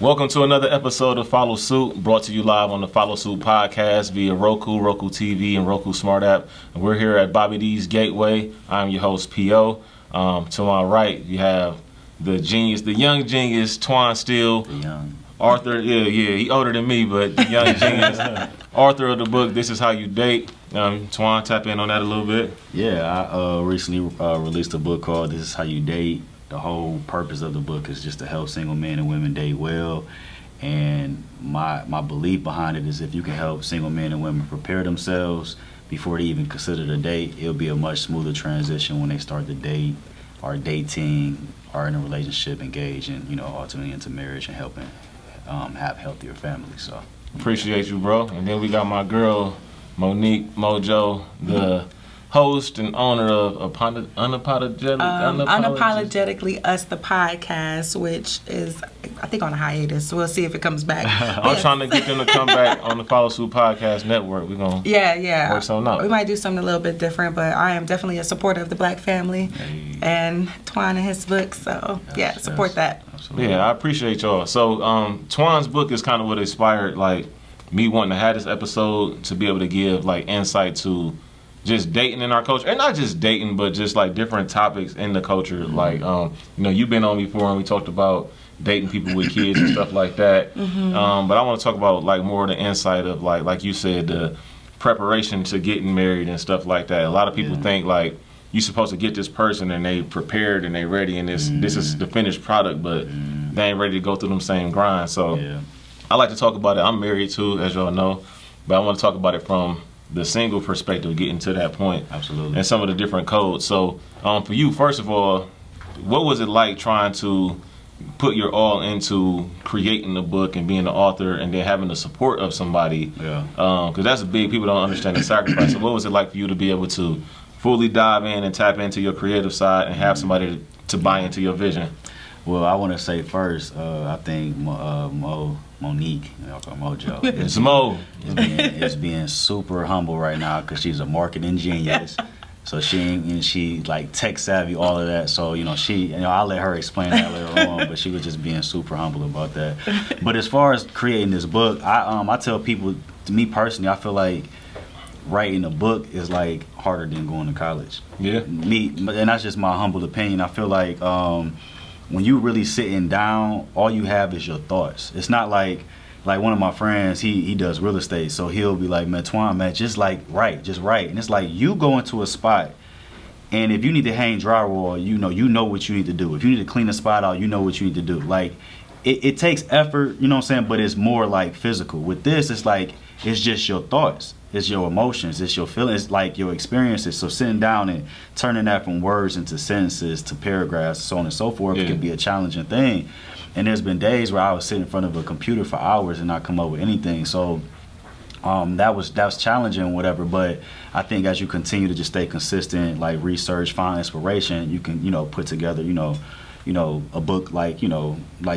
Welcome to another episode of Follow Suit, brought to you live on the Follow Suit podcast via Roku, Roku TV, and Roku Smart App. And we're here at Bobby D's Gateway. I'm your host, P.O. To my right, you have the genius, the young genius, Twan Steele. The young. Author, he older than me, but the young genius, author of the book, This Is How You Date. Twan, tap in on that a little bit. Yeah, I recently released a book called This Is How You Date. The whole purpose of the book is just to help single men and women date well. And my belief behind it is if you can help single men and women prepare themselves before they even consider the date, it'll be a much smoother transition when they start to date or dating or in a relationship, engage and, ultimately into marriage and helping have healthier families. So Appreciate you, bro. And then we got my girl, Monique Mojo, the host and owner of Unapologetically Us, the podcast, which is, I think, on a hiatus. We'll see if it comes back. I'm trying to get them to come back on the Follow Suit Podcast Network. We're going to work something out. We might do something a little bit different, but I am definitely a supporter of the Black family and Twan and his book. So, support that. Absolutely. Yeah, I appreciate y'all. So, Twan's book is kind of what inspired, me wanting to have this episode to be able to give, insight to just dating in our culture, and not just dating, but just different topics in the culture. You've been on before, and we talked about dating people with kids and stuff like that. But I want to talk about more of the insight of like you said, the preparation to getting married and stuff like that. A lot of people think you're supposed to get this person and they prepared and they ready, and this is the finished product, but they ain't ready to go through them same grinds. So I like to talk about it. I'm married too, as y'all know, but I want to talk about it from the single perspective, getting to that point. Absolutely. And some of the different codes. So for you, first of all, what was it like trying to put your all into creating the book and being the author and then having the support of somebody? Because that's big. People don't understand the sacrifice. So what was it like for you to be able to fully dive in and tap into your creative side and have somebody to buy into your vision? Well, I want to say first, I think Monique, Mojo, It's Mo. is being super humble right now because she's a marketing genius. So she tech savvy, all of that. So I'll let her explain that later on. But she was just being super humble about that. But as far as creating this book, I tell people, to me personally, I feel like writing a book is harder than going to college. Yeah. And that's just my humble opinion. I feel like when you really sitting down, all you have is your thoughts. It's not like one of my friends, he does real estate, so he'll be like, man, Twan, man, just write. And it's you go into a spot, and if you need to hang drywall, you know what you need to do. If you need to clean a spot out, you know what you need to do. It takes effort, you know what I'm saying, but it's more physical. With this, it's just your thoughts. It's your emotions, it's your feelings, your experiences. So sitting down and turning that from words into sentences to paragraphs, so on and so forth, can be a challenging thing. And there's been days where I was sitting in front of a computer for hours and not come up with anything. So that was challenging, whatever. But I think as you continue to just stay consistent, research, find inspiration, you can put together a book like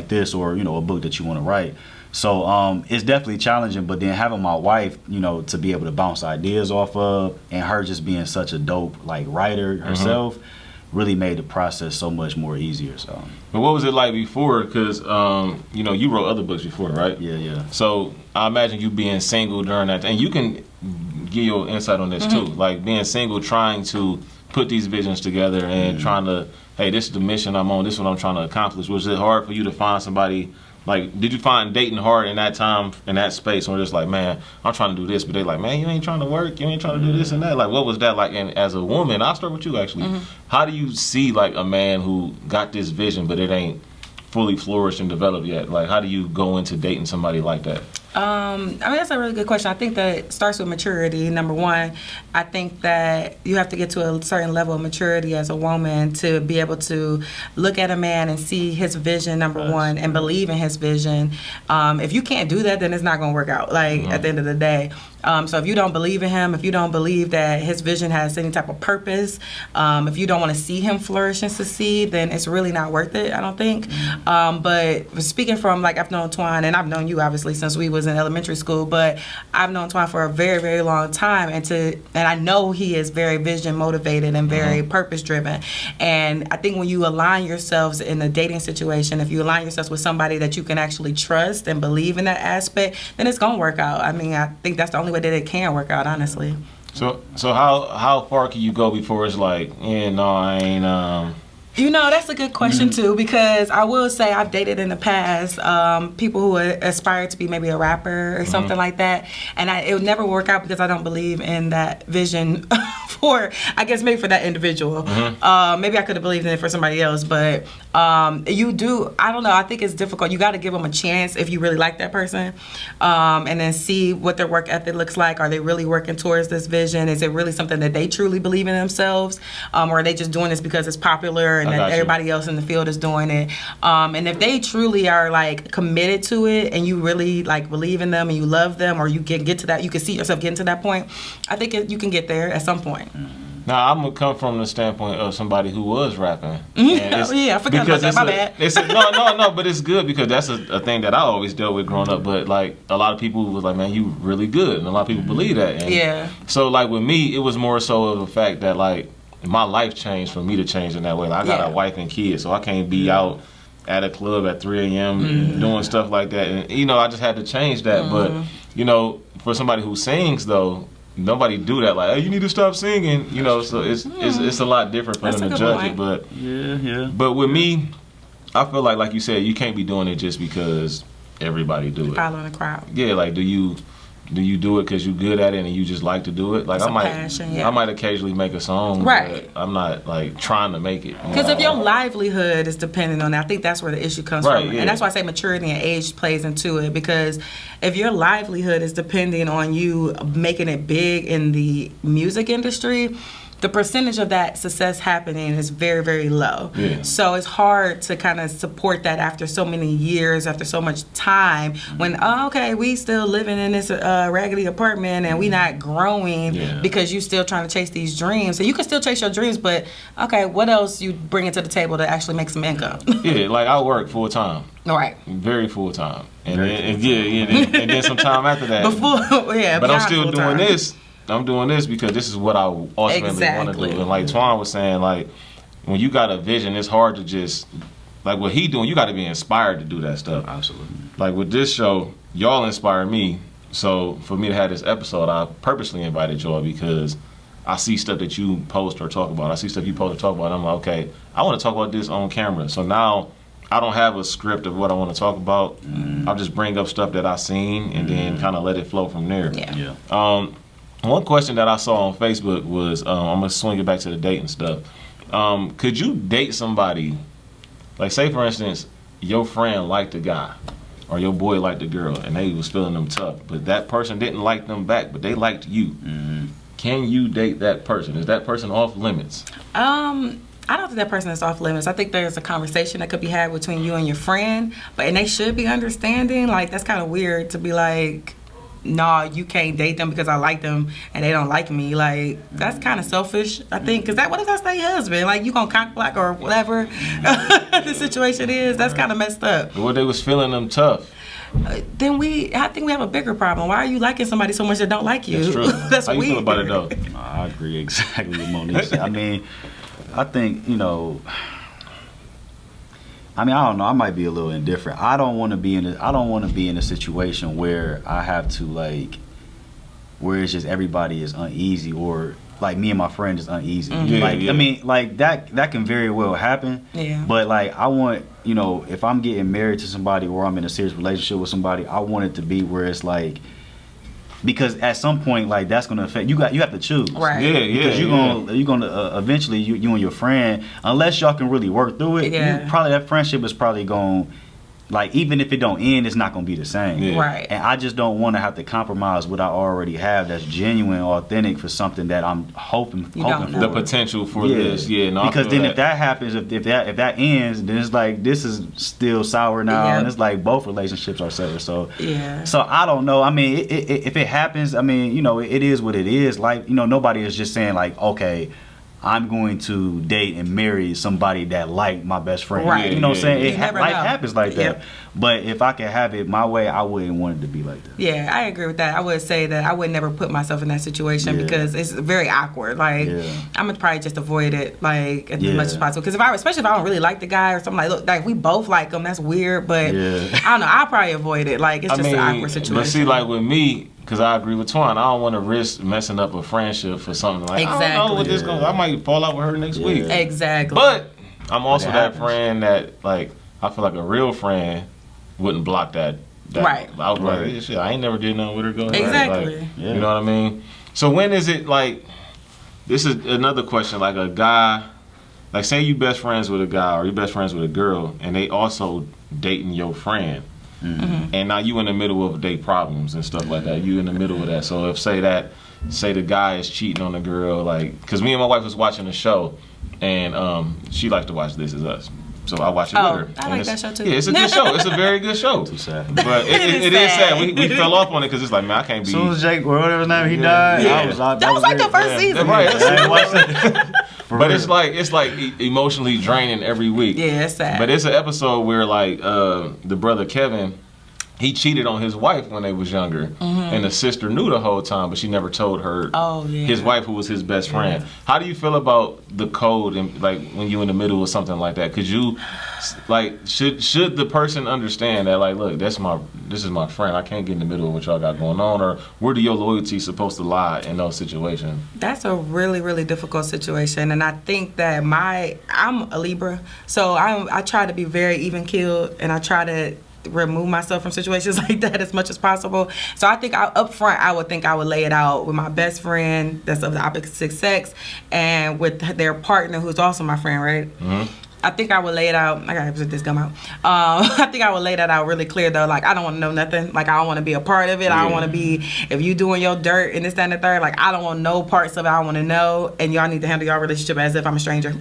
this, or a book that you want to write. So it's definitely challenging, but then having my wife, to be able to bounce ideas off of, and her just being such a dope writer herself, really made the process so much more easier. So. But what was it like before? Because you wrote other books before, right? Yeah. So I imagine you being single during that, and you can give your insight on this too. Being single, trying to put these visions together and trying to, hey, this is the mission I'm on. This is what I'm trying to accomplish. Was it hard for you to find somebody? Did you find dating hard in that time, in that space, where it's man, I'm trying to do this, but they man, you ain't trying to work, you ain't trying to do this and that. What was that like? And as a woman, I'll start with you actually. How do you see a man who got this vision, but it ain't fully flourished and developed yet? How do you go into dating somebody like that? That's a really good question. I think that it starts with maturity. Number one, I think that you have to get to a certain level of maturity as a woman to be able to look at a man and see his vision, number one, and believe in his vision. If you can't do that, then it's not going to work out, at the end of the day. So if you don't believe in him, if you don't believe that his vision has any type of purpose, if you don't want to see him flourish and succeed, then it's really not worth it, I don't think. But speaking from, I've known Twan, and I've known you, obviously, since we was was in elementary school, but I've known Twan for a very, very long time, and I know he is very vision motivated and very purpose driven. And I think when you align yourselves in a dating situation, if you align yourselves with somebody that you can actually trust and believe in that aspect, then it's gonna work out. I mean, I think that's the only way that it can work out, honestly. So how far can you go before it's like, yeah, no, I ain't That's a good question too, because I will say I've dated in the past people who aspire to be maybe a rapper or something like that, and it would never work out because I don't believe in that vision for, I guess maybe for that individual. Maybe I could have believed in it for somebody else, but you do, I don't know, I think it's difficult. You got to give them a chance if you really like that person, and then see what their work ethic looks like. Are they really working towards this vision? Is it really something that they truly believe in themselves, or are they just doing this because it's popular and that everybody else in the field is doing it? And if they truly are like committed to it, and you really like believe in them and you love them, or you can get to that, you can see yourself getting to that point, I think you can get there at some point. Now, I'm gonna come from the standpoint of somebody who was rapping. I forgot about that. My bad. No, but it's good because that's a thing that I always dealt with growing up. But like a lot of people was like, man, you really good, and a lot of people believe that. And so like with me, it was more so of the fact that like my life changed for me to change in that way. Like, I got a wife and kids, so I can't be out at a club at 3 a.m. doing stuff like that. And I just had to change that. But for somebody who sings though, nobody do that. Like, hey, you need to stop singing. So it's a lot different for them to judge it. But But with me, I feel like you said, you can't be doing it just because everybody do it. Following the crowd. Yeah, like do you do it because you're good at it and you just like to do it? Like, it's I might occasionally make a song, right, but I'm not like trying to make it. Because if your livelihood is dependent on that, I think that's where the issue comes from. And that's why I say maturity and age plays into it. Because if your livelihood is depending on you making it big in the music industry, the percentage of that success happening is very, very low. So it's hard to kind of support that after so many years, after so much time, when, we still living in this raggedy apartment and we not growing because you still trying to chase these dreams. So you can still chase your dreams, but what else you bringing to the table to actually make some income? Like I work full time. Right. Very full time. And then some time after that. But I'm still doing this. I'm doing this because this is what I ultimately want to do. And like Twan was saying, like when you got a vision, it's hard to just like what he doing. You got to be inspired to do that stuff. Absolutely. Like with this show, y'all inspire me. So for me to have this episode, I purposely invited y'all because I see stuff that you post or talk about. I see stuff you post or talk about. And I'm like, okay, I want to talk about this on camera. So now I don't have a script of what I want to talk about. I'll just bring up stuff that I seen and then kind of let it flow from there. One question that I saw on Facebook was, I'm going to swing it back to the dating stuff. Could you date somebody, like say for instance, your friend liked a guy or your boy liked a girl and they was feeling them tough, but that person didn't like them back, but they liked you. Can you date that person? Is that person off limits? I don't think that person is off limits. I think there's a conversation that could be had between you and your friend, and they should be understanding. Like, that's kind of weird to be like, no, you can't date them because I like them and they don't like me. Like, that's kind of selfish, I think. Because what if that's their husband? Like, you gonna cock block or whatever the situation is? That's kind of messed up. Well, they was feeling them tough. I think we have a bigger problem. Why are you liking somebody so much that don't like you? That's true. That's How weird. You feel about it though? I agree exactly with Monique said. I mean, I think I don't know. I might be a little indifferent. I don't want to be in a situation where I have to where it's just everybody is uneasy or like me and my friend is uneasy. I mean, like that can very well happen. Yeah. But like I want, if I'm getting married to somebody or I'm in a serious relationship with somebody, I want it to be where it's like, because at some point, like that's gonna affect you. You have to choose, right? Because you're gonna eventually you and your friend, unless y'all can really work through it, that friendship is probably going, like even if it don't end, it's not gonna be the same, right? And I just don't want to have to compromise what I already have that's genuine, authentic for something that I'm hoping for. The potential for this, no, because then if that happens, if that ends, then it's like this is still sour now, and it's like both relationships are sour. So so I don't know. I mean, if it happens, I mean, it is what it is. Like nobody is just saying like, okay, I'm going to date and marry somebody that like my best friend. Right. You know what I'm saying? You never Life know. happens like that. Yep. But if I could have it my way, I wouldn't want it to be like that. Yeah, I agree with that. I would say that I would never put myself in that situation Yeah. because it's very awkward. Like, Yeah. I'm gonna probably just avoid it, like, as Yeah. much as possible. Because especially if I don't really like the guy or something, like, look, like we both like him, that's weird. But Yeah. I don't know. I'll probably avoid it. Like, it's just an awkward situation. But see, like with me, because I agree with Twan, I don't want to risk messing up a friendship for something like I don't know what this Exactly. goes. I might fall out with her next week. Exactly. But I'm also it that happens. friend that like I feel like a real friend wouldn't block that. Right. I was like, Right. yeah, shit, I ain't never did nothing with her. Go ahead. Exactly. Like, Yeah. You know what I mean? So when is it like? This is another question. Like a guy, like say you best friends with a guy or you best friends with a girl, and they also dating your friend. And now you in the middle of date problems and stuff like that. You in the middle of that. So if say the guy is cheating on the girl, like, cause me and my wife was watching a show, and she likes to watch This Is Us. So I watch it with her. I And like it's- that show too. Yeah, it's a good show. It's a very good show. Too sad. But it is sad. We fell off on it because it's like, man, I can't As be. soon as Jake, or whatever his name, he died, Yeah. that was like the first season. Right. I ain't watched it. For But real. it's like emotionally draining every week. Yeah, it's sad. But it's an episode where like the brother Kevin, he cheated on his wife when they was younger, and the sister knew the whole time, but she never told her. Oh, yeah. His wife, who was his best friend. How do you feel about the code and like when you in the middle of something like that? Could you, like, should the person understand that like, look, this is my friend. I can't get in the middle of what y'all got going on, or where do your loyalty supposed to lie in those situations? That's a really, really difficult situation, and I think that I'm a Libra, so I try to be very even keeled, and I try to remove myself from situations like that as much as possible. So I think up front, I would lay it out with my best friend that's of the opposite sex, and with their partner who's also my friend, right? Mm-hmm. I think I would lay it out. I gotta put this gum out. I think I would lay that out really clear though. Like I don't want to know nothing. Like I don't want to be a part of it. I don't want to be if you doing your dirt and this, that, and the third. Like I don't want no parts of it. I want to know, and y'all need to handle y'all relationship as if I'm a stranger.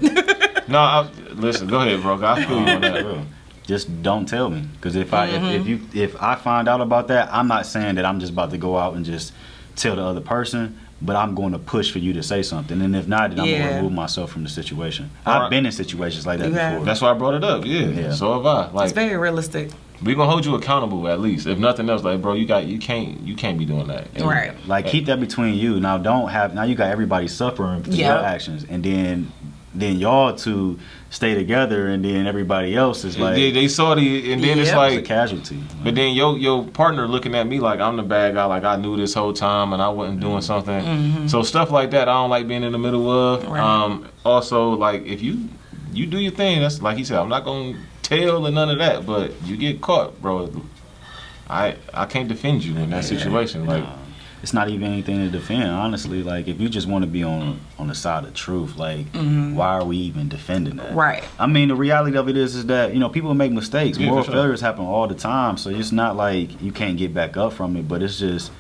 No, listen. Go ahead, bro. I feel you on that. Just don't tell me, because if I find out about that, I'm not saying that I'm just about to go out and just tell the other person, but I'm going to push for you to say something, and if not, then I'm going to remove myself from the situation. I've been in situations like that before. That's why I brought it up. Yeah. So have I. Like It's very realistic. we gonna hold you accountable at least. If nothing else, like bro, you can't be doing that. And Right. Like keep that between you. Now you got everybody suffering for your actions, and then y'all two stay together, and then everybody else is like they saw and then it's it's a like casualty. But then your partner looking at me like I'm the bad guy, like I knew this whole time and I wasn't doing something. So stuff like that I don't like being in the middle of. Right. Also, like if you do your thing, that's like he said, I'm not gonna tell and none of that, but you get caught, bro. I can't defend you in that situation. Like It's not even anything to defend, honestly. Like if you just want to be on the side of truth, like why are we even defending that? Right. I mean, the reality of it is that people make mistakes. Yeah, Moral for sure. failures happen all the time, so it's not like you can't get back up from it. But it's just,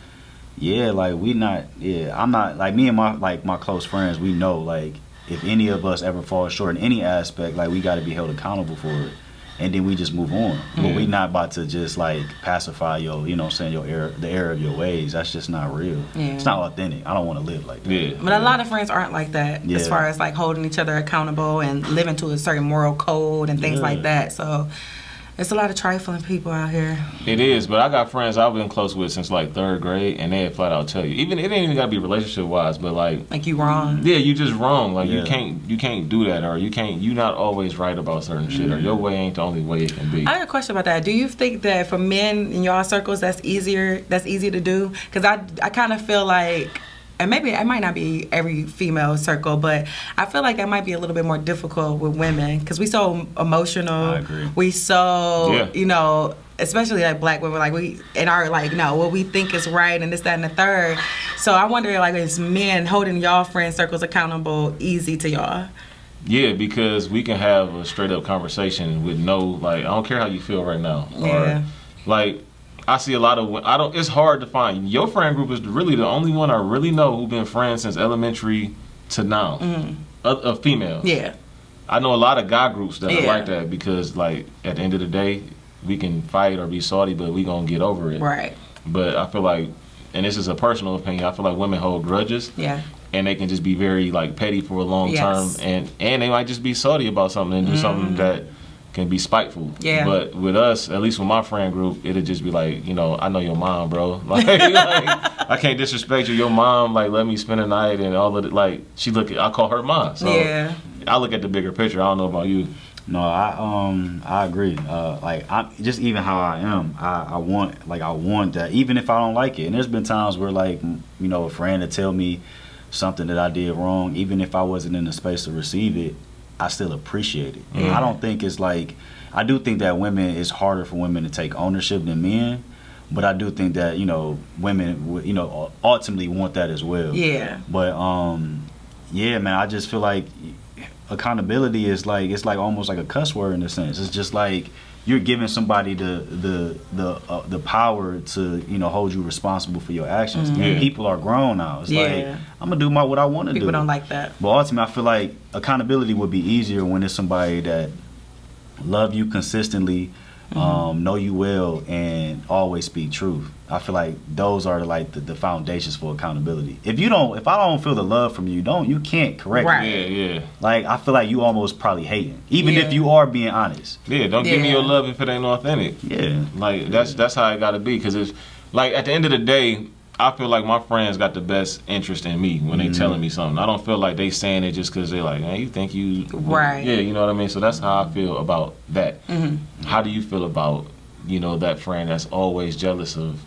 like I'm not like me and my close friends. We know like if any of us ever fall short in any aspect, like we got to be held accountable for it. And then we just move on. But we not about to just like pacify the error of your ways. That's just not real. Yeah. It's not authentic. I don't want to live like that. yeah. But a lot of friends aren't like that as far as like holding each other accountable and living to a certain moral code and things like that. So it's a lot of trifling people out here. It is, but I got friends I've been close with since like 3rd grade, and they flat out tell you, even it ain't even gotta be relationship wise, but like you wrong. yeah, you just wrong. Like Yeah. you can't do that, or you not always right about certain shit, or your way ain't the only way it can be. I have a question about that. Do you think that for men in y'all circles that's easy to do? Because I kind of feel like, and maybe it might not be every female circle, but I feel like that might be a little bit more difficult with women because we so emotional. I agree. We so Yeah. especially like black women, like we and our like what we think is right and this, that, and the third. So I wonder like is men holding y'all friend circles accountable easy to y'all? Yeah, because we can have a straight up conversation with no like I don't care how you feel right now. Yeah. Or like I see a lot of it's hard to find. Your friend group is really the only one I really know who've been friends since elementary to now. A female. Yeah. I know a lot of guy groups that are Yeah. like that because like at the end of the day we can fight or be salty, but we gonna get over it. Right. But I feel like, and this is a personal opinion, I feel like women hold grudges. Yeah. and they can just be very like petty for a long term, and they might just be salty about something and do something that can be spiteful. Yeah. But with us, at least with my friend group, it'll just be like, you know, I know your mom, bro. Like I can't disrespect you. Your mom, like, let me spend the night and all of it. Like, I call her mom. So I look at the bigger picture. I don't know about you. No, I agree. Like, I just even how I am, I want that, even if I don't like it. And there's been times where, like, you know, a friend to tell me something that I did wrong, even if I wasn't in the space to receive it, I still appreciate it. I don't think it's like, I do think that it's harder for women to take ownership than men, but I do think that, you know, women, you know, ultimately want that as well. Yeah. But yeah, man, I just feel like accountability is like, it's like almost like a cuss word in a sense. It's just like you're giving somebody the power to, you know, hold you responsible for your actions. And people are grown now. It's like, I'm gonna do what I want to do. People don't like that. But ultimately, I feel like accountability would be easier when it's somebody that love you consistently, know you well, and always speak truth. I feel like those are like the foundations for accountability. If I don't feel the love from you, you can't correct me. Yeah. Like, I feel like you almost probably hating, even if you are being honest. Yeah, don't give me your love if it ain't authentic. Yeah. Like, that's how it gotta be. Because it's like, at the end of the day, I feel like my friends got the best interest in me when they telling me something. I don't feel like they saying it just because they like, man, you think you... Right. Yeah, you know what I mean? So that's how I feel about that. How do you feel about, you know, that friend that's always jealous of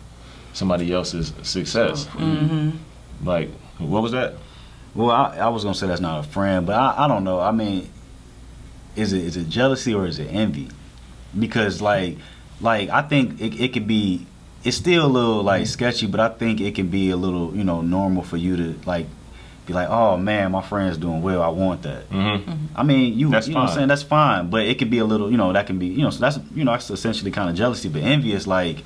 somebody else's success? Like, what was that? Well, I was going to say that's not a friend, but I don't know. I mean, is it jealousy or is it envy? Because, like I think it could be... It's still a little like sketchy, but I think it can be a little, you know, normal for you to like be like, oh man, my friend's doing well, I want that. I mean, you know what I'm saying, that's fine, but it could be a little, you know, that can be, you know, so that's essentially kind of jealousy. But envy is like,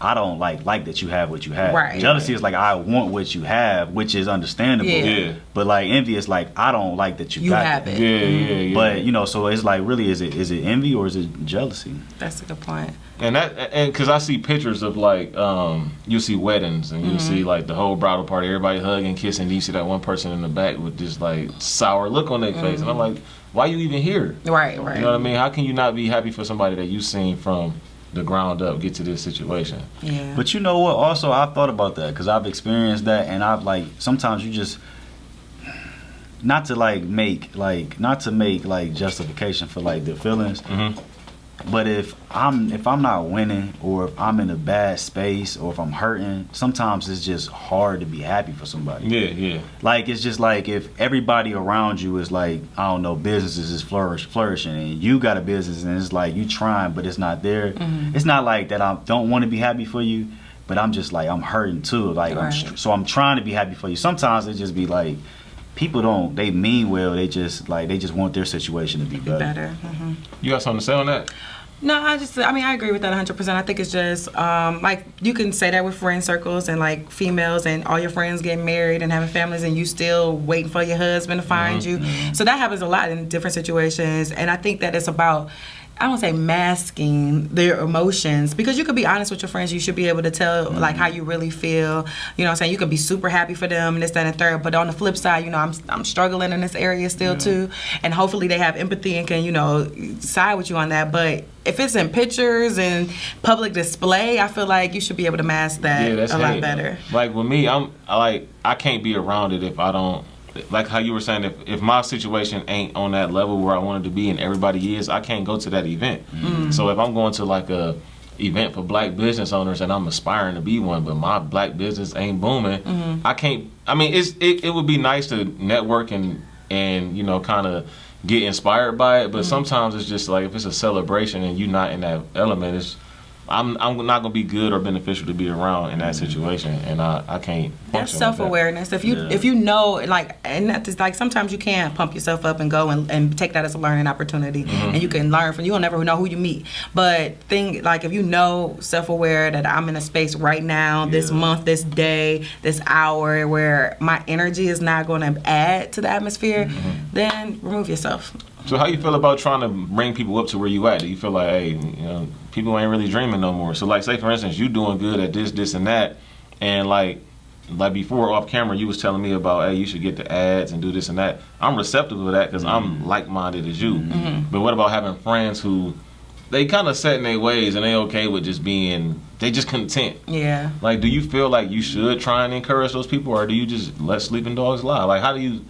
I don't like that you have what you have. Right. Jealousy is like, I want what you have, which is understandable. Yeah. But like envy is like, I don't like that you got have that. it. Yeah. But you know, so it's like, really, is it envy or is it jealousy? That's a good point. And because I see pictures of like, you see weddings and you see like the whole bridal party, everybody hugging, kissing, and you see that one person in the back with this like sour look on their face, and I'm like, why you even here? Right. You know what I mean? How can you not be happy for somebody that you seen from the ground up get to this situation? Yeah. But you know what? Also, I've thought about that because I've experienced that, and I've like sometimes you just not to make justification for like their feelings. But if I'm not winning, or if I'm in a bad space, or if I'm hurting, sometimes it's just hard to be happy for somebody. Yeah. Like, it's just like if everybody around you is like, I don't know, businesses is flourishing, and you got a business and it's like you trying but it's not there. It's not like that I don't want to be happy for you, but I'm just like, I'm hurting too. Like, so I'm trying to be happy for you. Sometimes it just be like, people they mean well, they just want their situation to be better. You got something to say on that? No, I agree with that 100%. I think it's just, like, you can say that with friend circles and, like, females and all your friends getting married and having families and you still waiting for your husband to find you. So that happens a lot in different situations. And I think that it's about, I don't say masking their emotions, because you could be honest with your friends. You should be able to tell like how you really feel. You know what I'm saying? You can be super happy for them and this, that, and third. But on the flip side, you know, I'm struggling in this area still too. And hopefully they have empathy and can, you know, side with you on that. But if it's in pictures and public display, I feel like you should be able to mask that a lot better. Like with me, I can't be around it if I don't. Like how you were saying, if my situation ain't on that level where I wanted to be and everybody is, I can't go to that event. So if I'm going to like a event for black business owners and I'm aspiring to be one, but my black business ain't booming, I can't. I mean, it would be nice to network and you know, kind of get inspired by it, but sometimes it's just like if it's a celebration and you're not in that element, I'm not gonna be good or beneficial to be around in that situation, and I can't. That's self-awareness. If you know, like, and that's like sometimes you can pump yourself up and go and take that as a learning opportunity, and you can learn from. You'll never know who you meet, but if you know, self-aware that I'm in a space right now, this month, this day, this hour, where my energy is not going to add to the atmosphere, then remove yourself. So how you feel about trying to bring people up to where you at? Do you feel like, hey, you know, people ain't really dreaming no more? So like, say for instance, you doing good at this, and that, and like, like before off camera, you was telling me about, hey, you should get the ads and do this and that. I'm receptive to that because I'm like-minded as you. But what about having friends who they kind of set in their ways and they okay with just being, they just content? Yeah. Like, do you feel like you should try and encourage those people, or do you just let sleeping dogs lie? Like, how do you?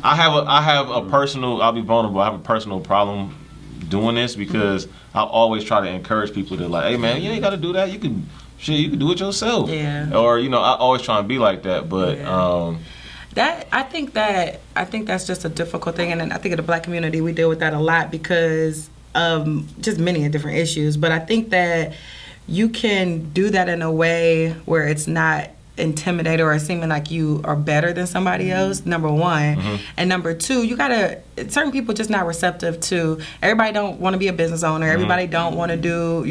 I have a personal. I'll be vulnerable. I have a personal problem doing this because I always try to encourage people to like, hey man, you ain't got to do that. You can do it yourself. Yeah. Or I always try and be like that, but I think that's just a difficult thing, and then I think in the Black community we deal with that a lot because just many different issues. But I think that you can do that in a way where it's not intimidated or seeming like you are better than somebody else, number one. And number two, you gotta, certain people just not receptive to, everybody don't want to be a business owner, everybody don't want to do,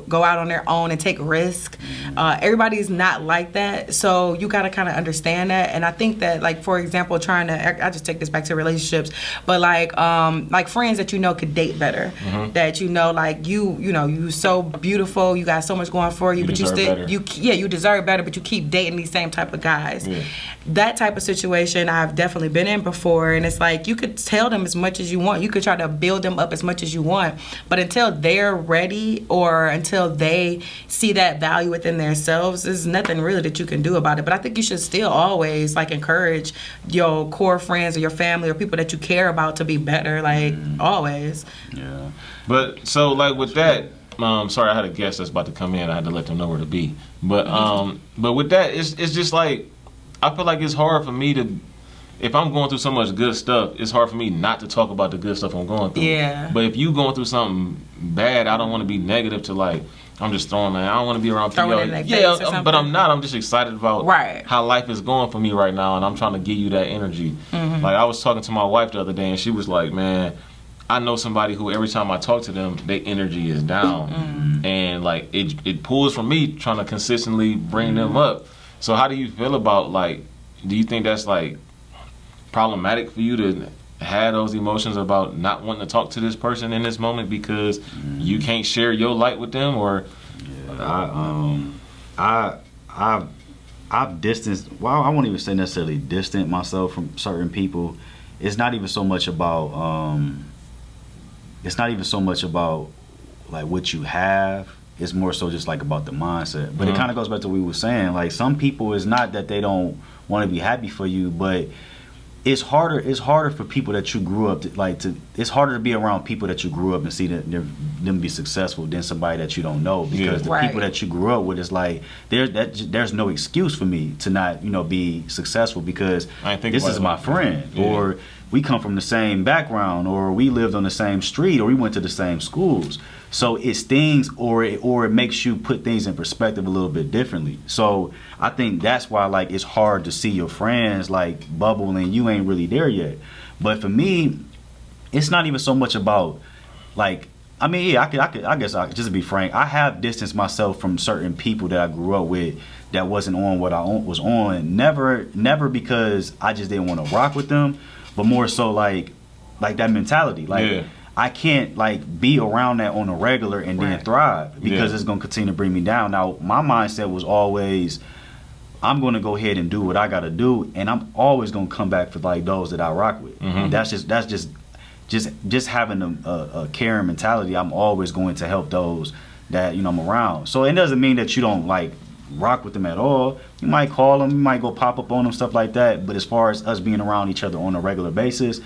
go out on their own and take risk. Everybody's not like that, so you gotta kind of understand that. And I think that, like, for example, trying to, I just take this back to relationships, but like friends that could date better, that like you so beautiful, you got so much going for you, but you still you deserve better, but you keep dating these same type of guys. That type of situation I've definitely been in before, and it's like you could tell them as much as you want, you could try to build them up as much as you want, but until they're ready or until they see that value within themselves, there's nothing really that you can do about it. But I think you should still always like encourage your core friends or your family or people that you care about to be better, like always. Yeah. But so like with that, sorry, I had a guest that's about to come in. I had to let them know where to be. But with that, it's just like, I feel like it's hard for me to, if I'm going through so much good stuff, it's hard for me not to talk about the good stuff I'm going through. Yeah. But if you going through something bad, I don't want to be negative to like, I'm just throwing, man. I don't want to be around people. But I'm not. I'm just excited about how life is going for me right now, and I'm trying to give you that energy. Like, I was talking to my wife the other day, and she was like, man, I know somebody who every time I talk to them, their energy is down. And like it pulls from me trying to consistently bring them up. So how do you feel about, like, do you think that's like problematic for you to have those emotions about not wanting to talk to this person in this moment because you can't share your light with them? Or I've distanced, well, I won't even say necessarily distant myself from certain people. It's not even so much about like what you have. It's more so just like about the mindset. But it kind of goes back to what we were saying. Like, some people, it's not that they don't want to be happy for you, but it's harder for people that you grew up it's harder to be around people that you grew up and see them be successful than somebody that you don't know, because the people that you grew up with, is like there's no excuse for me to not be successful because this is my friend, or we come from the same background, or we lived on the same street, or we went to the same schools. So it stings, or it makes you put things in perspective a little bit differently. So I think that's why, like, it's hard to see your friends like bubble and you ain't really there yet. But for me, it's not even so much about, like, I mean, yeah, I guess just to be frank, I have distanced myself from certain people that I grew up with that wasn't on what I was on. Never because I just didn't want to rock with them, but more so like that mentality. Like, I can't like be around that on a regular and then thrive, because it's gonna continue to bring me down. Now, my mindset was always, I'm gonna go ahead and do what I gotta do, and I'm always gonna come back for like those that I rock with. That's just having a caring mentality. I'm always going to help those that I'm around. So it doesn't mean that you don't like rock with them at all. You might call them, you might go pop up on them, stuff like that. But as far as us being around each other on a regular basis,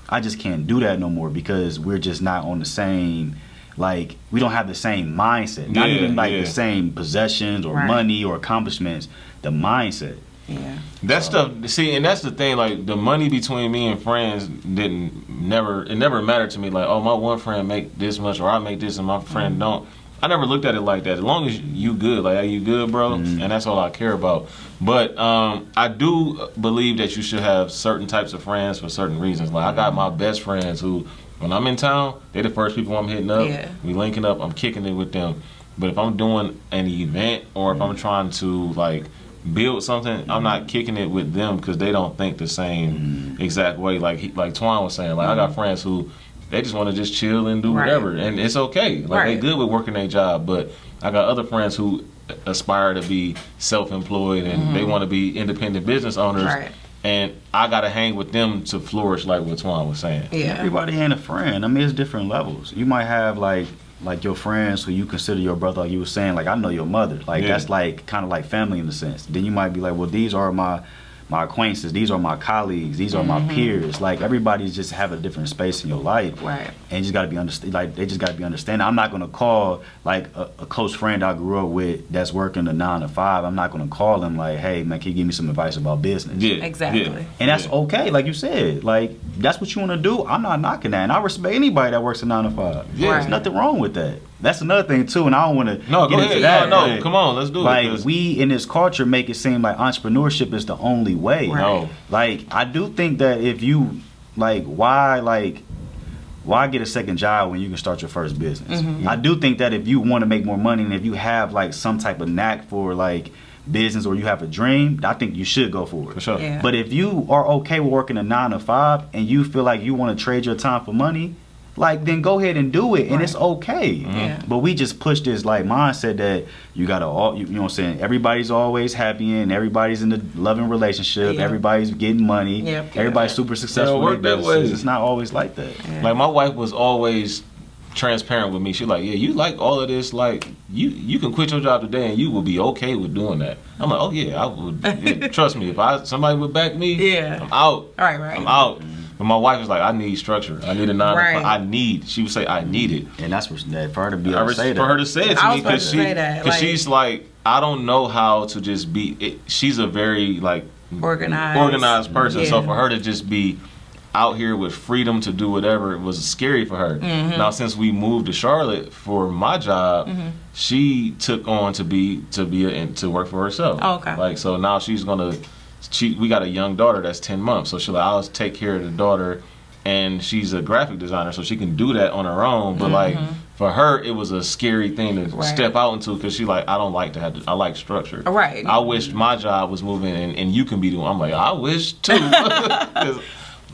I just can't do that no more, because we're just not on the same, like, we don't have the same mindset. Not even like the same possessions or money or accomplishments. The mindset. Yeah. That stuff, see, and that's the thing, like, the money between me and friends never mattered to me. Like, oh, my one friend make this much, or I make this and my friend don't. I never looked at it like that. As long as you good, like, are you good, bro? And that's all I care about. But I do believe that you should have certain types of friends for certain reasons. Like, I got my best friends who, when I'm in town, they're the first people I'm hitting up. We linking up, I'm kicking it with them. But if I'm doing an event, or if I'm trying to, like, build something, I'm not kicking it with them because they don't think the same exact way. Like Twan was saying, like, I got friends who, they just want to just chill and do whatever, and it's okay. Like, they good with working their job. But I got other friends who aspire to be self-employed and they want to be independent business owners. Right. And I gotta hang with them to flourish, like what Twan was saying. Yeah. Everybody ain't a friend. I mean, it's different levels. You might have like your friends who you consider your brother, like you were saying. Like I know your mother. Like that's like kind of like family in a sense. Then you might be like, well, these are my acquaintances. These are my colleagues. These are my peers. Like everybody's just have a different space in your life. Right. And you just gotta be like they just gotta be understanding. I'm not gonna call like a close friend I grew up with that's working a 9 to 5. I'm not gonna call them like, hey man, can you give me some advice about business? Yeah, Exactly. yeah. And that's okay, like you said. Like that's what you want to do. I'm not knocking that, and I respect anybody that works a 9 to 5. Yeah. There's nothing wrong with that. That's another thing too, and I don't want to No, go get ahead. into that. No, but, come on, let's do it. Like 'cause- we in this culture make it seem like entrepreneurship is the only way. Right. No. Like I do think that if you why get a second job when you can start your first business? I do think that if you want to make more money and if you have like some type of knack for like business or you have a dream, I think you should go for it. For sure. Yeah. But if you are okay with working a 9 to 5 and you feel like you want to trade your time for money, like then go ahead and do it, and Right. it's okay. Yeah. But we just push this like mindset that you gotta all you know what I'm saying. Everybody's always happy and everybody's in a loving relationship. Yeah. Everybody's getting money. Yep. Everybody's Yeah. super successful. It don't in their work that way. businesses. It's not always like that. Yeah. Like my wife was always transparent with me. She like, yeah, you like all of this. Like you can quit your job today and you will be okay with doing that. I'm like, oh yeah, I would. Yeah, trust me, if somebody would back me, Yeah. I'm out. Right. I'm out. But my wife was like, I need structure. I need a 9 to 5. Right. She would say, I need it. And that's for her to be able to say that. For her to say it to I me was about because to say that, like- she's like, I don't know how to just be. She's a very like Organized. person. So Yeah. for her to just be out here with freedom to do whatever, it was scary for her. Now since we moved to Charlotte for my job, she took on to work for herself. Oh, okay. Like so now we got a young daughter that's 10 months, so she'll like, I'll take care of the daughter, and she's a graphic designer, so she can do that on her own. But like for her, it was a scary thing to Right. step out into because she like, I don't like to have I like structure. Right. I wish my job was moving and you can be doing. I'm like, I wish too. 'Cause,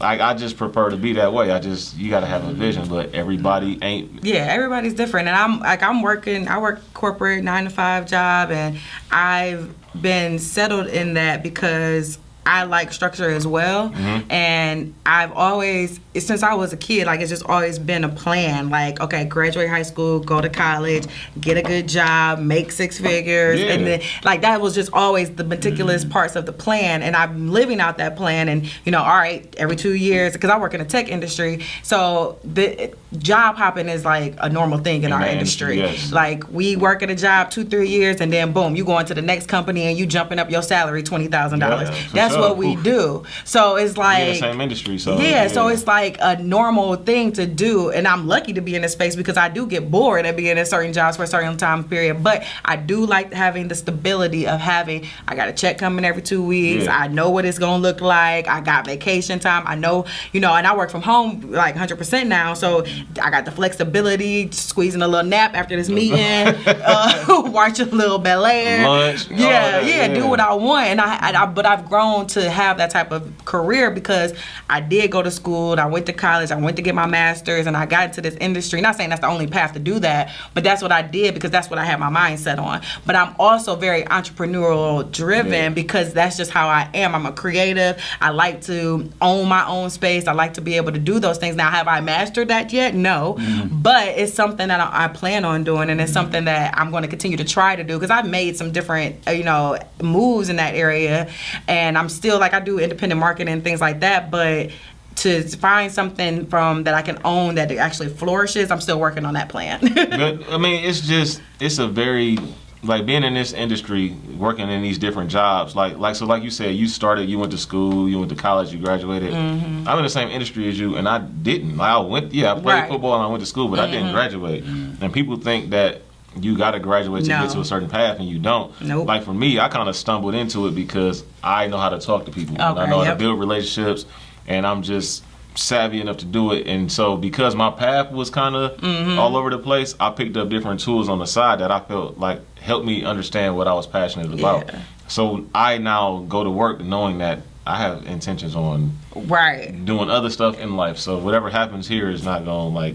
like I just prefer to be that way. You got to have a vision, but everybody ain't. Yeah, everybody's different, and I work corporate 9 to 5 job, and I've been settled in that because I like structure as well, and I've always, since I was a kid, like it's just always been a plan. Like, okay, graduate high school, go to college, get a good job, make 6 figures, Yeah. and then like that was just always the meticulous parts of the plan, and I'm living out that plan. And all right, every 2 years, because I work in the tech industry, so the job hopping is like a normal thing in our that industry. industry, yes. Like we work at a job 2-3 years, and then boom, you go into the next company and you jumping up your salary $20,000. Yeah, for That's sure. what we do. So it's We in the like same industry, so so it's like a normal thing to do, and I'm lucky to be in this space because I do get bored at being in certain jobs for a certain time period. But I do like having the stability of having I got a check coming every 2 weeks. Yeah. I know what it's gonna look like. I got vacation time. I know, and I work from home like 100% now, so I got the flexibility, squeezing a little nap after this meeting, watch a little Bel Air, Lunch, all yeah, that, do what I want, and but I've grown to have that type of career because I did go to school, and I went to college, I went to get my master's, and I got into this industry. Not saying that's the only path to do that, but that's what I did because that's what I had my mindset on. But I'm also very entrepreneurial driven because that's just how I am. I'm a creative. I like to own my own space. I like to be able to do those things. Now, have I mastered that yet? No, but it's something that I plan on doing, and it's something that I'm going to continue to try to do because I've made some different, moves in that area, and I'm still like I do independent marketing and things like that, but to find something that I can own that actually flourishes, I'm still working on that plan. But I mean, it's a very like being in this industry, working in these different jobs. Like you said, you went to school, you went to college, you graduated. I'm in the same industry as you, and I didn't. Like I played Right. football and I went to school, but I didn't graduate. And people think that you got to graduate to No. get to a certain path, and you don't. Nope. Like for me, I kind of stumbled into it because I know how to talk to people, and I Okay, know how to yep. build relationships, and I'm just savvy enough to do it. And so because my path was kind of all over the place, I picked up different tools on the side that I felt like helped me understand what I was passionate about. Yeah. So I now go to work knowing that I have intentions on Right. doing other stuff in life. So whatever happens here is not going to like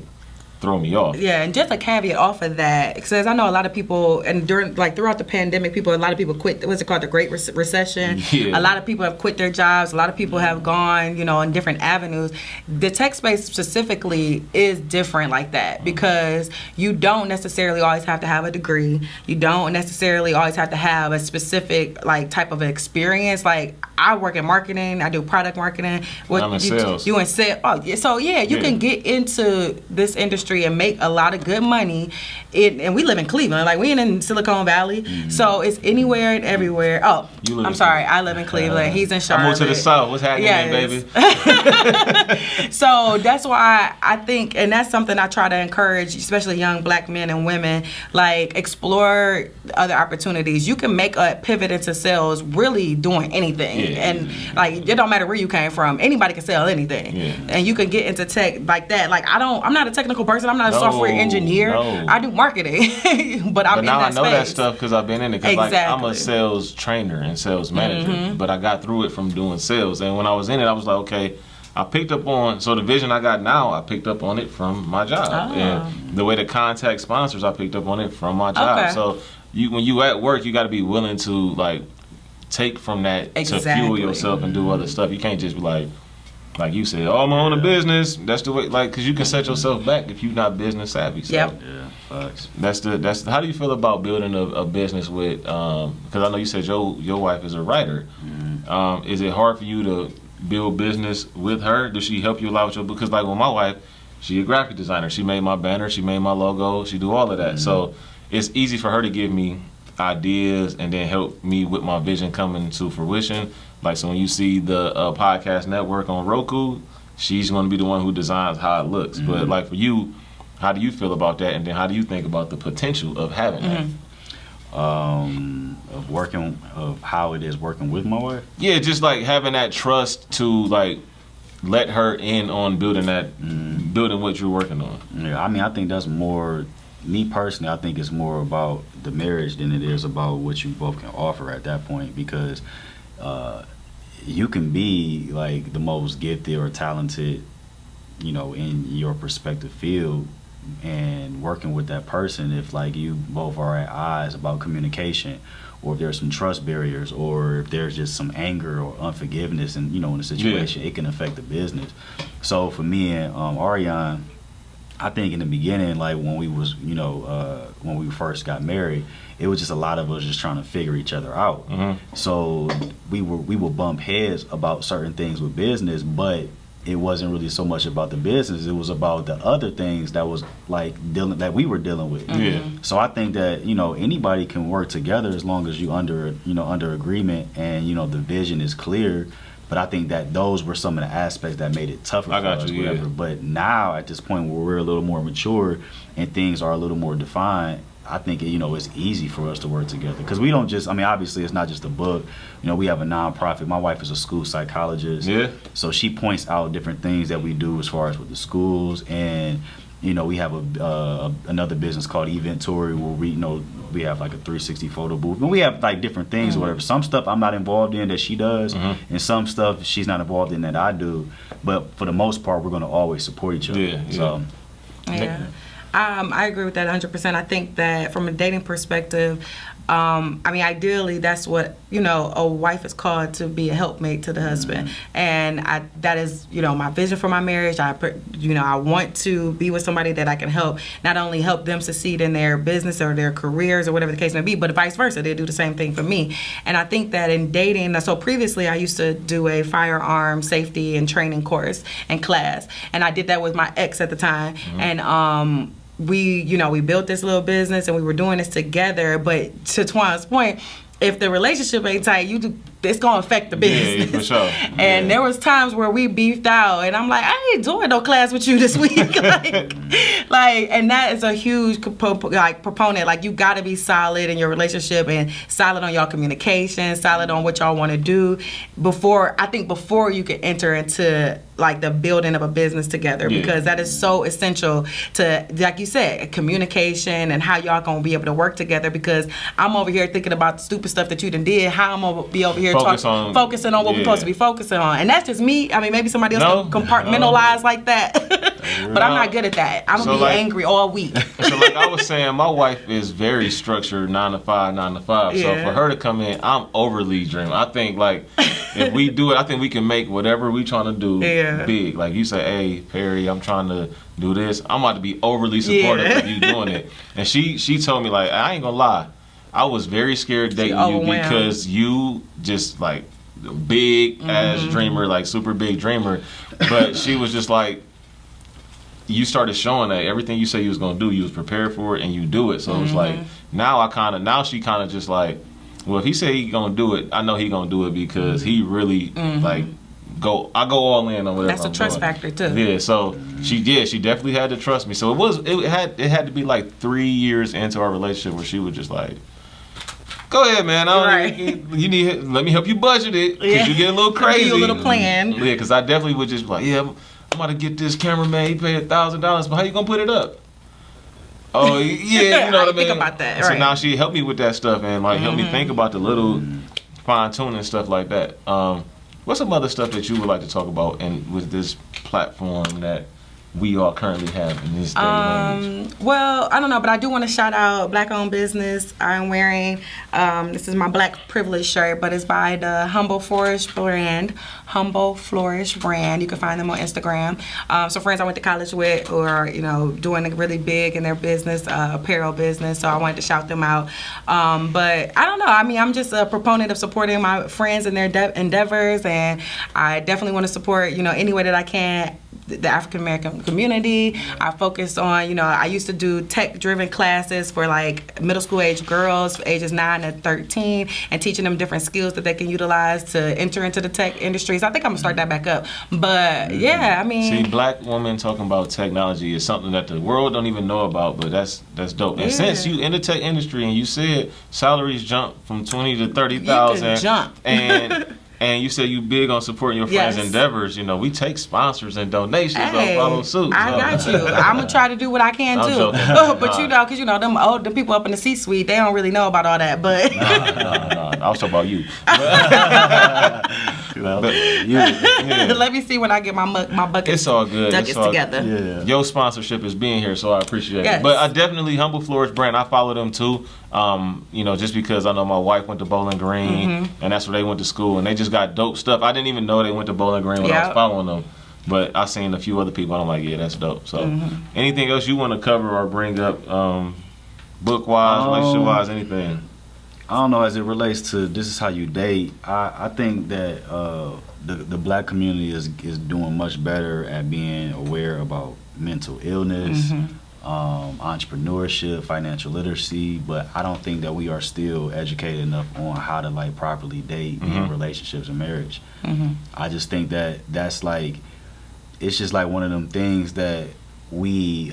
throw me off. Yeah, and just a caveat off of that, because I know a lot of people, and throughout the pandemic, a lot of people quit. What's it called? The Great Recession. Yeah. A lot of people have quit their jobs. A lot of people have gone, in different avenues. The tech space specifically is different like that, because you don't necessarily always have to have a degree. You don't necessarily always have to have a specific like type of experience. Like I work in marketing. I do product marketing. I'm in sales. You in sales. Oh, yeah. So yeah, you can get into this industry and make a lot of good money. And we live in Cleveland, like we ain't in Silicon Valley, so it's anywhere and everywhere. Oh, I'm sorry, I live in Cleveland. He's in Charlotte. I moved to the South. What's happening, baby? So that's why I think, and that's something I try to encourage, especially young black men and women, like explore other opportunities. You can make a pivot into sales really doing anything, and like it don't matter where you came from. Anybody can sell anything, and you can get into tech like that. Like I'm not a technical person. I'm not a software engineer. No. I do marketing, but I'm in now that I know space. that stuff because I've been in it. Because Exactly. like I'm a sales trainer and sales manager, but I got through it from doing sales. And when I was in it, I was like, okay, I picked up on, so the vision I got now, I picked up on it from my job. And the way to contact sponsors, I picked up on it from my job. Okay. So when you at work, you got to be willing to like take from that to fuel yourself and do other stuff. You can't just be like you said, oh, I'm on a business. That's the way, like, because you can set yourself back if you're not business savvy. So Yep. Yeah, facts. that's how do you feel about building a business with? Because I know you said your wife is a writer. Is it hard for you to build business with her? Does she help you a lot with your? Because like with my wife, she a graphic designer. She made my banner. She made my logo. She do all of that. So it's easy for her to give me ideas and then help me with my vision coming to fruition. Like, so when you see the podcast network on Roku, she's going to be the one who designs how it looks. But like for you, how do you feel about that? And then how do you think about the potential of having that? Of how it is working with my wife. Yeah, just like having that trust to like let her in on building that, building what you're working on. Yeah, I mean, I think that's more, me personally, I think it's more about the marriage than it is about what you both can offer at that point, because you can be like the most gifted or talented, in your respective field, and working with that person, if like you both are at odds about communication, or if there's some trust barriers, or if there's just some anger or unforgiveness in the situation, it can affect the business. So for me and Ariane, I think in the beginning, like when we was, when we first got married, it was just a lot of us just trying to figure each other out. So we would bump heads about certain things with business, but it wasn't really so much about the business. It was about the other things that was like that we were dealing with. So I think that anybody can work together as long as you under agreement and the vision is clear. But I think that those were some of the aspects that made it tougher for us. But now at this point where we're a little more mature and things are a little more defined, I think it's easy for us to work together, because we don't just, obviously it's not just a book. We have a nonprofit. My wife is a school psychologist. So she points out different things that we do as far as with the schools, and we have another business called Eventory, where we have like a 360 photo booth, and we have like different things or whatever. Some stuff I'm not involved in that she does, and some stuff she's not involved in that I do. But for the most part, we're going to always support each other. I agree with that 100%. I think that from a dating perspective, ideally that's what, a wife is called, to be a helpmate to the husband. And that is, my vision for my marriage. I want to be with somebody that I can help, not only help them succeed in their business or their careers or whatever the case may be, but vice versa. They do the same thing for me. And I think that in dating, so previously I used to do a firearm safety and training course and class. And I did that with my ex at the time. And, we built this little business and we were doing this together. But to Twan's point, if the relationship ain't tight, it's gonna affect the business. Yeah, for sure. And there was times where we beefed out, and I'm like, I ain't doing no class with you this week. And that is a huge proponent. Like, you got to be solid in your relationship and solid on y'all communication, solid on what y'all want to do before you can enter into like the building of a business together, because that is so essential to, like you said, communication and how y'all gonna be able to work together. Because I'm over here thinking about the stupid stuff that you done did. How I'm gonna be over here focusing on what we're supposed to be focusing on. And that's just me. I mean, maybe somebody else can compartmentalize like that. But I'm not good at that. I'm going to be angry all week. So like I was saying, my wife is very structured, 9 to 5. Yeah. So for her to come in, I'm overly dreaming. I think like if we do it, I think we can make whatever we trying to do big. Like you say, hey, Perry, I'm trying to do this. I'm about to be overly supportive of you doing it. And she told me, like, I ain't gonna lie, I was very scared dating you because you just like big ass dreamer, like super big dreamer. But she was just like, you started showing that everything you say you was gonna do, you was prepared for it and you do it. So it was like now she kind of just like, well, if he say he gonna do it, I know he gonna do it because he really like I go all in on whatever. That's a trust factor too. Yeah, so she definitely had to trust me. So it had to be like 3 years into our relationship where she was just like, go ahead, man. You need. Let me help you budget it because you get a little crazy. A little plan. Yeah, because I definitely would just be like, I'm about to get this cameraman. He paid $1,000, but how you gonna put it up? Oh yeah, you know what I mean. Think about that. So now she helped me with that stuff and like helped me think about the little fine tuning and stuff like that. What's some other stuff that you would like to talk about and with this platform that we all currently have in this day and age? Well, I don't know, but I do want to shout out Black-owned business. I'm wearing, this is my Black Privilege shirt, but it's by the Humble Flourish brand. You can find them on Instagram. So friends I went to college with or, doing really big in their business, apparel business. So I wanted to shout them out. But I don't know. I mean, I'm just a proponent of supporting my friends in their endeavors. And I definitely want to support, any way that I can, the African American community. I focus on, I used to do tech-driven classes for like middle school age girls, ages 9 to 13, and teaching them different skills that they can utilize to enter into the tech industries. I think I'm gonna start that back up. But yeah, I mean, see, Black women talking about technology is something that the world don't even know about, but that's dope. And since you in the tech industry and you said salaries jump from 20 to 30,000, jump. And you said you big on supporting your friends' endeavors. We take sponsors and donations. Hey, follow suit. I got you. I'm gonna try to do what I can too. But because them people up in the C-suite, they don't really know about all that. But no, I was talking about you. Let me see when I get my bucket. It's all good. Duckets together. Yeah. Your sponsorship is being here, so I appreciate Yes. it. But I definitely Humble Flourish brand. I follow them too. Just because I know my wife went to Bowling Green, and that's where they went to school, and they just got dope stuff. I didn't even know they went to Bowling Green when I was following them, but I seen a few other people, and I'm like, yeah, that's dope. So, anything else you want to cover or bring up, book-wise, relationship-wise, anything? I don't know, as it relates to this is how you date, I think that the Black community is doing much better at being aware about mental illness, entrepreneurship, financial literacy, but I don't think that we are still educated enough on how to like properly date in relationships and marriage. I just think that that's like, it's just like one of them things that we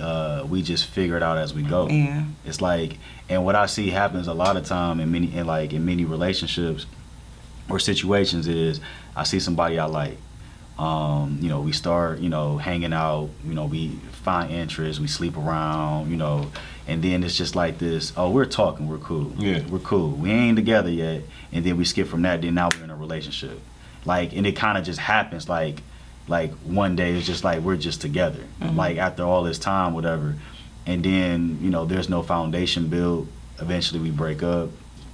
just figure it out as we go. Yeah. It's like, and what I see happens a lot of time in many relationships or situations is I see somebody I like. We start, hanging out, we find interest, we sleep around, and then it's just like this, we're talking, we're cool. Yeah. We're cool. We ain't together yet, and then we skip from that, then now we're in a relationship. Like, and it kind of just happens like one day it's just like we're just together. Like after all this time, whatever. And then, there's no foundation built. Eventually we break up,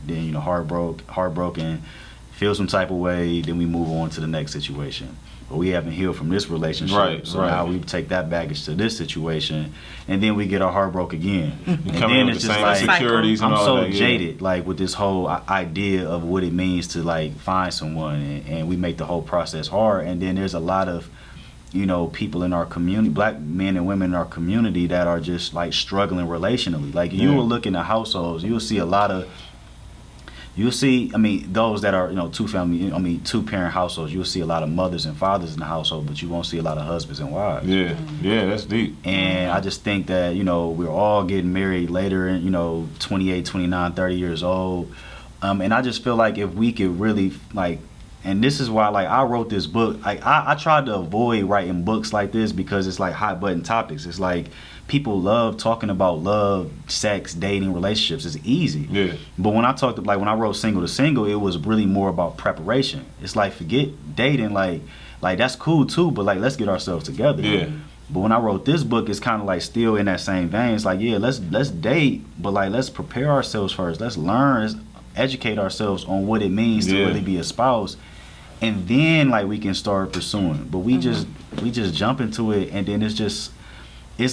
then, heartbroken, feel some type of way, then we move on to the next situation. But we haven't healed from this relationship, now we take that baggage to this situation, and then we get our heart broke again. And then it's just like insecurities and I'm all so that, jaded, like with this whole idea of what it means to like find someone, and we make the whole process hard. And then there's a lot of people in our community, Black men and women in our community that are just like struggling relationally. Like you will look into households, you'll see those that are, two parent households, you'll see a lot of mothers and fathers in the household, but you won't see a lot of husbands and wives. Yeah, that's deep. And I just think that, we're all getting married later, 28, 29, 30 years old. And I just feel like if we could really, like, and this is why like I wrote this book. Like I tried to avoid writing books like this because it's like hot button topics. It's like people love talking about love, sex, dating, relationships. It's easy. Yeah. But when I talked, like when I wrote Single to Single, it was really more about preparation. It's like forget dating, like that's cool too, but like let's get ourselves together. Yeah. But when I wrote this book, it's kind of like still in that same vein. It's like, yeah, let's date, but like let's prepare ourselves first. Let's learn, let's educate ourselves on what it means to really be a spouse, and then like we can start pursuing. But we just jump into it, and then it's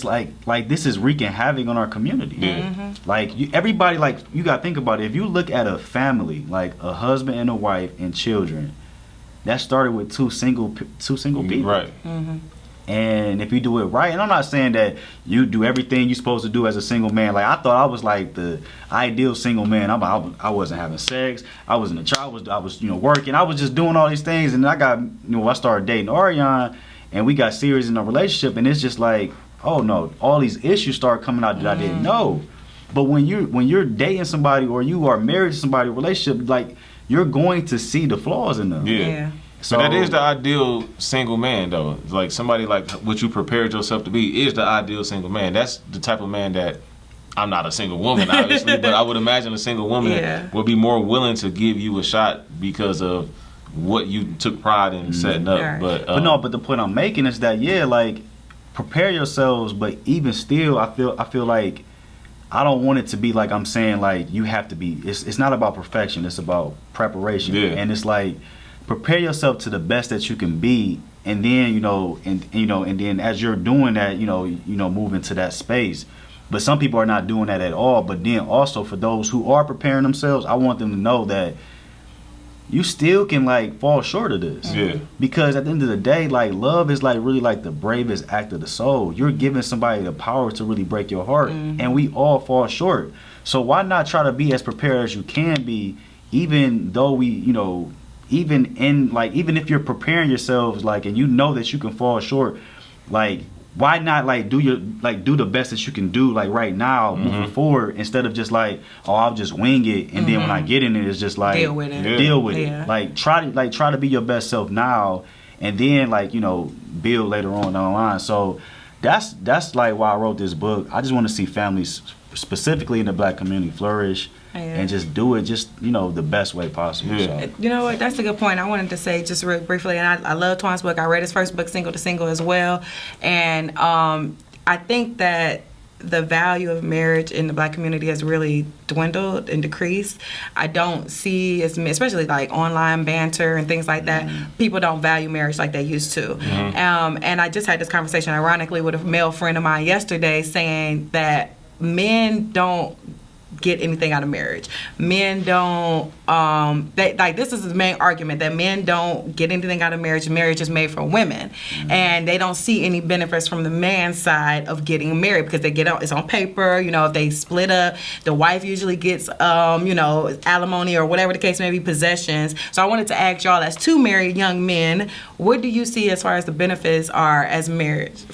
like this is wreaking havoc on our community. Yeah. Like everybody, like you gotta think about it. If you look at a family, like a husband and a wife and children, that started with two single people. Right. And if you do it right, and I'm not saying that you do everything you're supposed to do as a single man. Like I thought I was like the ideal single man. I wasn't having sex. I wasn't a child. I was working. I was just doing all these things, and I started dating Ariane, and we got serious in a relationship, and it's just like, oh no, all these issues start coming out that I didn't know. But when you're dating somebody or you are married to somebody, relationship, like you're going to see the flaws in them. Yeah. So that is the ideal single man, though. Like somebody like what you prepared yourself to be is the ideal single man. That's the type of man that I'm not a single woman, obviously, but I would imagine a single woman would be more willing to give you a shot because of what you took pride in setting up. Right. But the point I'm making is that like prepare yourselves, but even still, I feel like I don't want it to be like I'm saying like you have to be. It's not about perfection. It's about preparation, and it's like. Prepare yourself to the best that you can be, and then and then as you're doing that, move into that space. But some people are not doing that at all. But then also for those who are preparing themselves, I want them to know that you still can like fall short of this. Yeah. Because at the end of the day, like love is like really like the bravest act of the soul. You're giving somebody the power to really break your heart, and we all fall short. So why not try to be as prepared as you can be, even though even if you're preparing yourselves like and you know that you can fall short, like why not like do the best that you can do like right now moving forward, instead of just like, oh, I'll just wing it, and then when I get in it, it's just like deal with it. Like try to be your best self now, and then like build later on down the line. So that's like why I wrote this book. I just want to see families specifically in the Black community flourish. And just do it the best way possible. Yeah. So. You know what? That's a good point. I wanted to say just real briefly, and I love Twan's book. I read his first book, Single to Single, as well. And I think that the value of marriage in the Black community has really dwindled and decreased. I don't see, especially like online banter and things like that, people don't value marriage like they used to. And I just had this conversation, ironically, with a male friend of mine yesterday saying that men don't get anything out of marriage. Men don't this is the main argument, that men don't get anything out of marriage. Marriage is made for women, and they don't see any benefits from the man's side of getting married, because they get out, it's on paper, if they split up, the wife usually gets alimony or whatever the case may be, possessions. So I wanted to ask y'all, as two married young men, what do you see as far as the benefits are as marriage?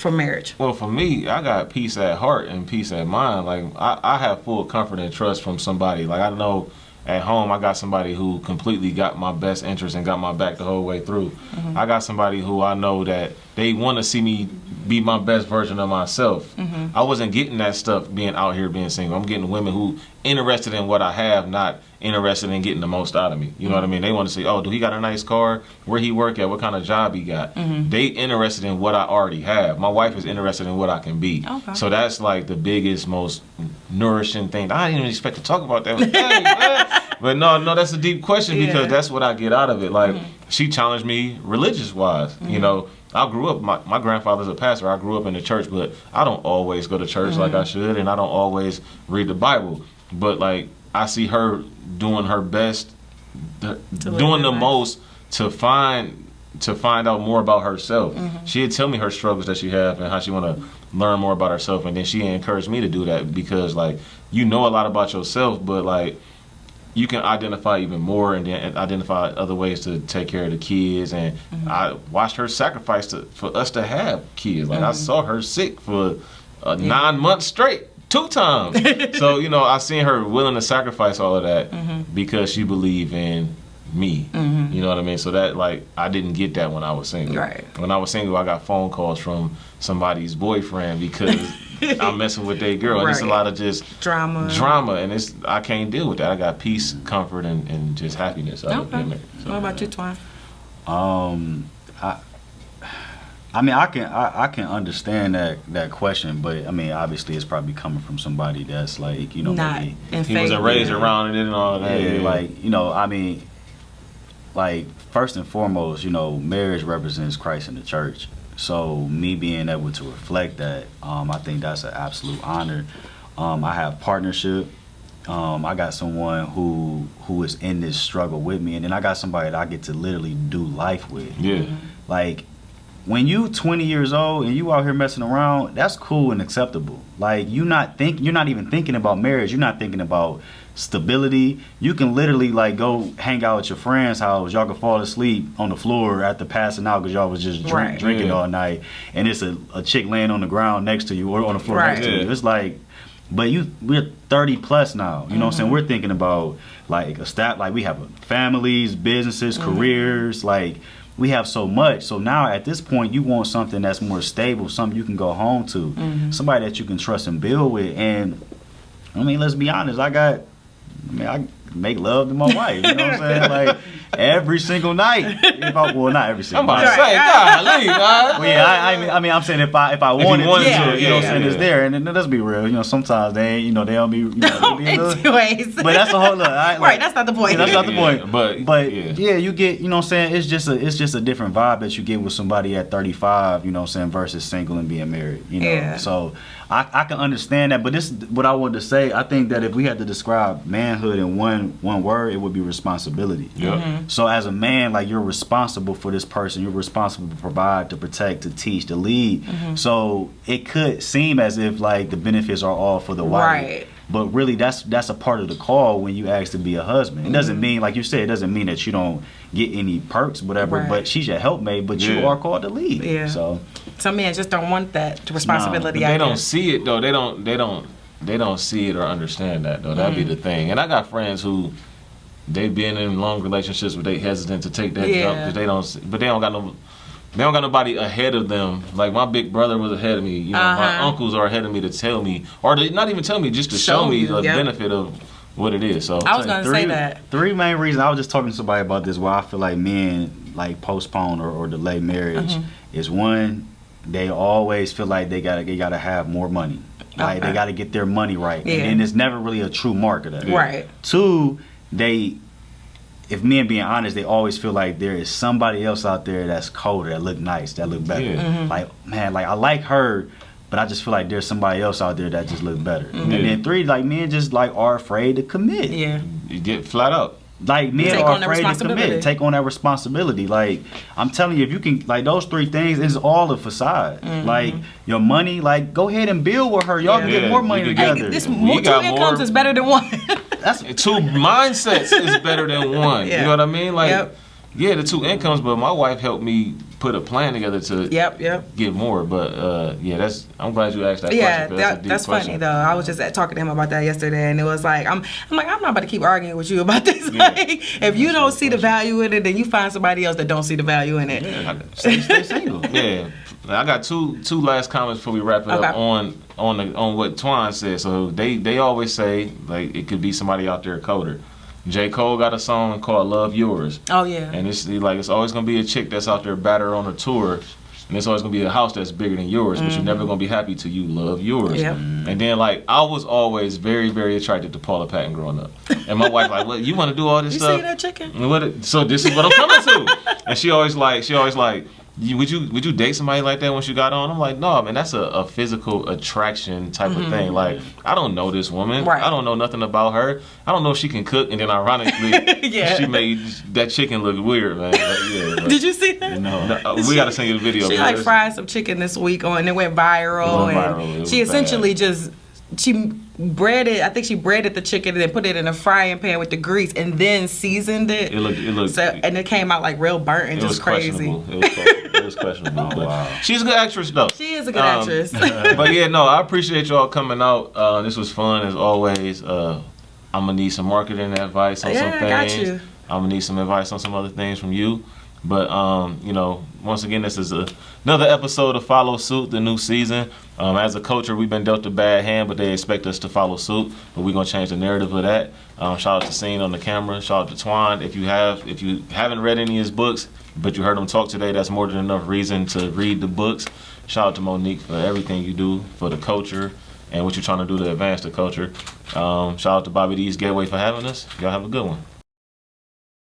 Well, for me, I got peace at heart and peace at mind. Like I have full comfort and trust from somebody. Like I know at home I got somebody who completely got my best interest and got my back the whole way through. I got somebody who I know that they want to see me be my best version of myself. I wasn't getting that stuff being out here being single. I'm getting women who interested in what I have, not interested in getting the most out of me. You know what I mean? They want to say, oh, do he got a nice car? Where he work at? What kind of job he got? They interested in what I already have. My wife is interested in what I can be. Okay. So that's like the biggest, most nourishing thing. I didn't even expect to talk about that. Dang, man. But no, that's a deep question, because that's what I get out of it. Like she challenged me religious wise. I grew up, my grandfather's a pastor. I grew up in the church, but I don't always go to church like I should, and I don't always read the Bible. But like I see her doing her best, doing the most to find out more about herself. She'd tell me her struggles that she have and how she want to learn more about herself, and then she encouraged me to do that, because like a lot about yourself, but like you can identify even more, and then identify other ways to take care of the kids. And I watched her sacrifice for us to have kids. Like I saw her sick for 9 months straight, 2 times. So I seen her willing to sacrifice all of that because she believed in me. You know what I mean? So that, like, I didn't get that when I was single. Right. When I was single, I got phone calls from somebody's boyfriend because I'm messing with their girl. And it's a Right. lot of just Drama, and I can't deal with that. I got peace, comfort, and just happiness out of Okay. it. So, What about you, Twan? I mean, I can understand that question, but I mean, obviously, it's probably coming from somebody that's like, you know, Not maybe, in he wasn't favor. raised around it and all that. yeah, like, you know, I mean, like, first and foremost, you know, marriage represents Christ in the church. So me being able to reflect that, I think that's an absolute honor. I have partnership. I got someone who is in this struggle with me, and then I got somebody that I get to literally do life with. Yeah. Like, when you 20 years old and you out here messing around, that's cool and acceptable. Like, you're not even thinking about marriage. You're not thinking about stability. You can literally, like, go hang out at your friend's house. Y'all can fall asleep on the floor after passing out because y'all was just Right. drinking Yeah. all night, and it's a chick laying on the ground next to you or on the floor Right. next to you. Yeah. It's like, but we're 30 plus now. You know what I'm saying? We're thinking about, like, like, we have families, businesses, careers, like, we have so much. So now at this point, you want something that's more stable, something you can go home to, somebody that you can trust and build with. And I mean, let's be honest, I make love to my wife. You know what I'm saying? Like, every single night. Well, not every single I'm about night. to say, golly, God. Well, yeah, I mean, I'm saying if I wanted wanted to, to, you know what I'm yeah, saying, it's yeah. there. And then let's be real, you know, sometimes they ain't, you know, they don't be, you know, they be a little, Anyways. but that's a whole lot. Right, that's not the point. Yeah, that's not the point. Yeah, but yeah, you get, you know what I'm saying, it's just a different vibe that you get with somebody at 35, you know what I'm saying, versus single and being married, you know. Yeah. So I can understand that, but this what I wanted to say. I think that if we had to describe manhood in one word, it would be responsibility. Yeah. So as a man, like, you're responsible for this person. You're responsible to provide, to protect, to teach, to lead. So it could seem as if, like, the benefits are all for the wife. Right. But really, that's a part of the call when you ask to be a husband. It doesn't mean, like you said, it doesn't mean that you don't get any perks, whatever. Right. But she's your helpmate. But you Yeah. are called to lead. Yeah. So Some men just don't want that responsibility. But I they don't guess. see it though. They don't see it or understand that though. That'd be the thing. And I got friends who they've been in long relationships but they hesitant to take that jump because they don't got nobody ahead of them. Like, my big brother was ahead of me. You know, my uncles are ahead of me to tell me, or they not even tell me, just to show me the benefit of what it is. So I was going to say that. Three main reasons. I was just talking to somebody about this. Why I feel like men, like, postpone or delay marriage is, one, they always feel like they gotta have more money. Like, they gotta get their money right, Yeah. and then it's never really a true mark of that. Right. Two, if men being honest, they always feel like there is somebody else out there that's colder, that look nice, that look better. Yeah. Like, man, like, I like her, but I just feel like there's somebody else out there that just look better. And then three, like, men just, like, are afraid to commit. Yeah. you get flat out. Like, men Take are on that afraid to responsibility. commit, take on that responsibility. Like, I'm telling you, if you can, like, those three things is all a facade. Like, your money, like, go ahead and build with her. Y'all can Yeah. get more money You can get- together. This We two got incomes more- is better than one. That's Two mindsets is better than one. Yeah. You know what I mean? Like, Yep. yeah, the two incomes, but my wife helped me put a plan together to Yep. get more. But yeah, I'm glad you asked that Yeah, question. 'cause that's a deep that's funny question. though. I was just talking to him about that yesterday, and it was like, I'm not about to keep arguing with you about this. Yeah. Like, if you don't see the value in it, then you find somebody else that don't see the value in it. Yeah, stay single. yeah. I got two last comments before we wrap it Okay. up on what Twan said. So they always say, like, it could be somebody out there colder. J. Cole got a song called "Love Yours," Oh yeah. and it's always gonna be a chick that's out there batter on a tour. And it's always gonna be a house that's bigger than yours, but you're never gonna be happy till you love yours. Yep. And then, like, I was always very, very attracted to Paula Patton growing up. And my wife like, "What, you want to do all this You stuff?" see that chicken? So this is what I'm coming to. And she always like, would you date somebody like that when she got on? I'm like, no, man, that's a physical attraction type of thing. Like, I don't know this woman. Right. I don't know nothing about her. I don't know if she can cook. And then ironically, Yeah. she made that chicken look weird, man. Like, yeah, like, Did you see that? No. we got to send you the video. She man. like It's- fried some chicken this week and it went viral. It went and viral. It was she essentially bad. just she breaded the chicken and then put it in a frying pan with the grease and then seasoned it. It looked. So and it came out like real burnt and it just was crazy. questionable. It was questionable. Oh, but wow. she's a good actress, though. She is a good actress. But yeah, no, I appreciate y'all coming out. This was fun as always. I'm gonna need some marketing advice on some Yeah, I got things. you. I'm gonna need some advice on some other things from you. But you know, once again, this is another episode of Follow Suit, the new season. As a culture, we've been dealt a bad hand, but they expect us to follow suit. But we're gonna change the narrative of that. Shout out to Scene on the camera. Shout out to Twan. If you haven't read any of his books, but you heard him talk today, that's more than enough reason to read the books. Shout out to Monique for everything you do for the culture and what you're trying to do to advance the culture. Shout out to Bobby D's Gateway for having us. Y'all have a good one.